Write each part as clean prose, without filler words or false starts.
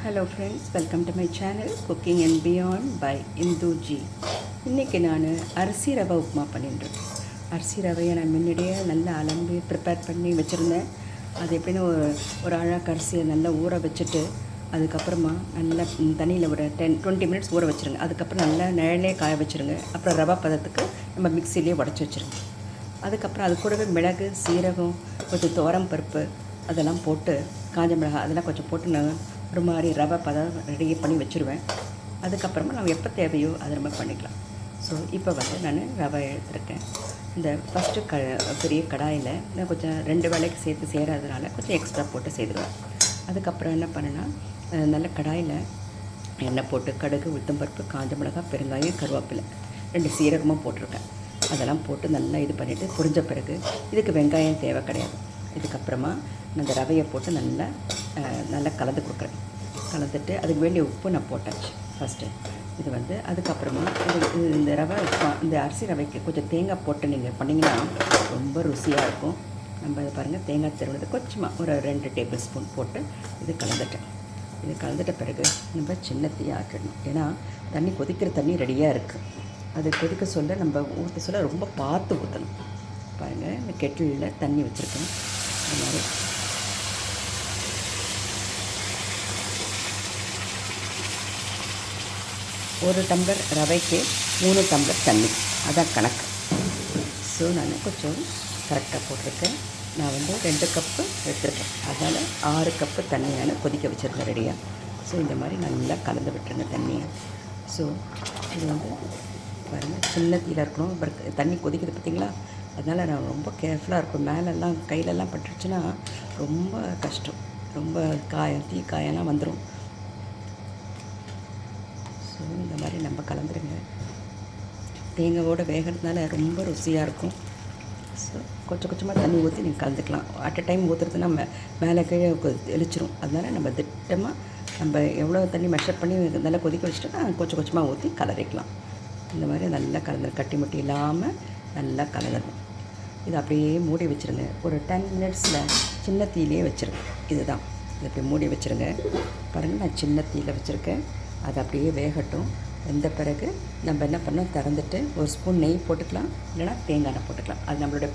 Hello friends, welcome to my channel cooking and beyond by Indu ji. இன்றைக்கி நான் அரிசி ரவை உப்புமா பண்ணிட்டுருக்கேன். அரிசி ரவையை நான் முன்னாடியே நல்லா அலம்பி ப்ரிப்பேர் பண்ணி வச்சுருந்தேன். அது எப்படின்னு ஒரு அழகாக அரிசியை நல்லா ஊற வச்சுட்டு அதுக்கப்புறமா நல்லா தண்ணியில் ஒரு 10-20 மினிட்ஸ் ஊற வச்சுருங்க. அதுக்கப்புறம் நல்லா நிழலே காய வச்சுருங்க. அப்புறம் ரவை பதத்துக்கு நம்ம மிக்சிலேயே உடச்சி வச்சுருங்க. அதுக்கப்புறம் அது கூடவே மிளகு, சீரகம், கொஞ்சம் துவரம் பருப்பு அதெல்லாம் போட்டு, காஞ்ச மிளகாய் அதெல்லாம் கொஞ்சம் போட்டு நான் ஒரு மாதிரி ரவை பதம் ரெடி பண்ணி வச்சுருவேன். அதுக்கப்புறமா நம்ம எப்போ தேவையோ அதை நம்ம பண்ணிக்கலாம். ஸோ இப்போ நான் ரவை எடுத்துருக்கேன். இந்த ஃபஸ்ட்டு பெரிய கடாயில் நான் கொஞ்சம் 2 வேளைக்கு சேர்த்து செய்கிறதுனால கொஞ்சம் எக்ஸ்ட்ரா போட்டு செய்துடுவேன். அதுக்கப்புறம் என்ன பண்ணேன்னா, நல்ல கடாயில் எண்ணெய் போட்டு கடுகு, உளுத்தம்பருப்பு, காஞ்ச மிளகாய், பெருங்காயம், கருவேப்பிலை, 2 சீரகமும் போட்டிருக்கேன். அதெல்லாம் போட்டு நல்லா இது பண்ணிவிட்டு புரிஞ்ச பிறகு இதுக்கு வெங்காயம் தேவை கிடையாது. இதுக்கப்புறமா நான் இந்த ரவையை போட்டு நல்லா கலந்து கொடுக்குறேன். கலந்துட்டு அதுக்கு வேண்டிய உப்பு நான் போட்டாச்சு ஃபஸ்ட்டு. இது அதுக்கப்புறமா இந்த ரவை இந்த அரிசி ரவைக்கு கொஞ்சம் தேங்காய் போட்டு நீங்கள் பண்ணிங்கன்னா ரொம்ப ருசியாக இருக்கும். நம்ம இது பாருங்கள், தேங்காய் திருவுனது கொஞ்சமாக ஒரு 2 டேபிள் ஸ்பூன் போட்டு இது கலந்துட்ட பிறகு நம்ம சின்ன தீயை ஆக்கிடணும். ஏன்னா தண்ணி கொதிக்கிற தண்ணி ரெடியாக இருக்குது. அது கொதிக்க சொல்ல நம்ம ஊற்ற சொல்ல ரொம்ப பார்த்து ஊற்றணும். பாருங்கள், இந்த கெட்டிலில் தண்ணி வச்சுருக்கேன். இந்த மாதிரி ஒரு டம்ளர் ரவைக்கு 3 டம்ளர் தண்ணி, அதான் கணக்கு. ஸோ நான் கொஞ்சம் கரெக்டாக போட்டிருக்கேன். நான் 2 கப்பு எடுத்துருக்கேன். அதனால் 6 கப்பு தண்ணி நான் கொதிக்க வச்சுருக்கேன் ரெடியாக. ஸோ இந்த மாதிரி நல்லா கலந்து விட்டுருங்க தண்ணியை. ஸோ இது பாருங்கள், சின்ன தீயில் இருக்கணும். அப்புறம் தண்ணி கொதிக்குது பார்த்திங்களா, அதனால் நான் ரொம்ப கேர்ஃபுல்லாக இருக்கும். மேலெல்லாம் கையிலெல்லாம் பட்டுருச்சுன்னா ரொம்ப கஷ்டம். ரொம்ப தீ காயெல்லாம் வந்துடும். ஸோ இந்த மாதிரி நம்ம கலந்துருங்க. தேங்காயோடு வேகிறதுனால ரொம்ப ருசியாக இருக்கும். ஸோ கொஞ்சமாக தண்ணி ஊற்றி நீங்கள் கலந்துக்கலாம். அட் அ டைம் ஊற்றுறதுனா மேலே கீழே தெளிச்சிரும். அதனால் நம்ம திட்டமாக நம்ம எவ்வளோ தண்ணி மெஷர் பண்ணி நல்லா கொதிக்க வச்சுட்டோன்னா கொஞ்சமாக ஊற்றி கலரிக்கலாம். இந்த மாதிரி நல்லா கட்டி முட்டி இல்லாமல் நல்லா கலந்துடணும். இது அப்படியே மூடி வச்சுருங்க. ஒரு 10 மினிட்ஸில் சின்ன தீயிலே வச்சுருங்க. இதுதான், இதை அப்படியே மூடி வச்சுருங்க. பாருங்கள், நான் சின்ன தீயில் வச்சுருக்கேன். அது அப்படியே வேகட்டும். வெந்த பிறகு நம்ம என்ன பண்ணோம், திறந்துட்டு ஒரு ஸ்பூன் நெய் போட்டுக்கலாம், இல்லைனா தேங்காய் எண்ணெய் போட்டுக்கலாம். அது நம்மளோட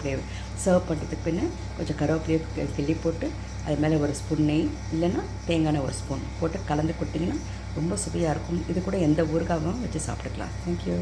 சர்வ் பண்ணுறதுக்கு பின்ன கொஞ்சம் கருவேப்பிலையை கிள்ளி போட்டு அது மேலே ஒரு ஸ்பூன் நெய் இல்லைன்னா தேங்காய் எண்ணெய் ஒரு ஸ்பூன் போட்டு கலந்து கொடுத்திங்கன்னா ரொம்ப சுவையாக இருக்கும். இது கூட எந்த ஊறுகாயும் வச்சு சாப்பிட்டுக்கலாம். தேங்க்யூ.